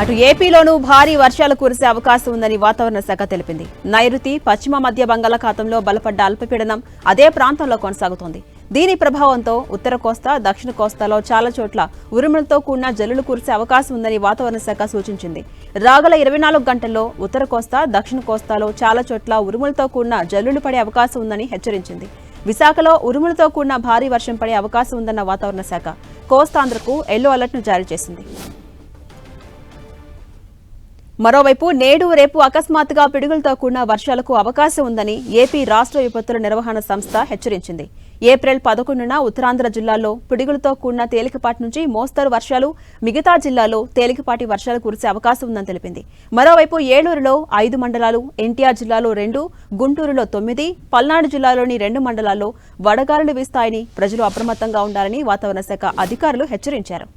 అటు ఏపీలోనూ భారీ వర్షాలు కురిసే అవకాశం ఉందని వాతావరణ శాఖ తెలిపింది. నైరుతి పశ్చిమ మధ్య బంగాళాఖాతంలో బలపడ్డ అల్పపీడనం అదే ప్రాంతంలో కొనసాగుతోంది. దీని ప్రభావంతో ఉత్తర కోస్తా, దక్షిణ కోస్తాలో చాలా చోట్ల ఉరుములతో కూడిన జల్లులు కురిసే అవకాశం ఉందని వాతావరణ శాఖ సూచించింది. రాగల 24 గంటల్లో ఉత్తర కోస్తా, దక్షిణ కోస్తాలో చాలా చోట్ల ఉరుములతో కూడిన జల్లులు పడే అవకాశం ఉందని హెచ్చరించింది. విశాఖలో ఉరుములతో కూడిన భారీ వర్షం పడే అవకాశం ఉందన్న వాతావరణ శాఖ కోస్తాంధ్రకు ఎల్లో అలర్ట్ను జారీ చేసింది. మరోవైపు నేడు రేపు అకస్మాత్తుగా పిడుగులతో కూడిన వర్షాలకు అవకాశం ఉందని ఏపీ రాష్ట్ర విపత్తుల నిర్వహణ సంస్థ హెచ్చరించింది. ఏప్రిల్ 11న ఉత్తరాంధ్ర జిల్లాల్లో పిడుగులతో కూడిన తేలికపాటి నుంచి మోస్తరు వర్షాలు, మిగతా జిల్లాల్లో తేలికపాటి వర్షాలు కురిసే అవకాశం ఉందని తెలిపింది. మరోవైపు ఏలూరులో 5 మండలాలు, ఎన్టీఆర్ జిల్లాలో 2, గుంటూరులో 9, పల్నాడు జిల్లాలోని 2 మండలాల్లో వడగాలులు వీస్తాయని ప్రజలు అప్రమత్తంగా ఉండాలని వాతావరణ శాఖ అధికారులు హెచ్చరించారు.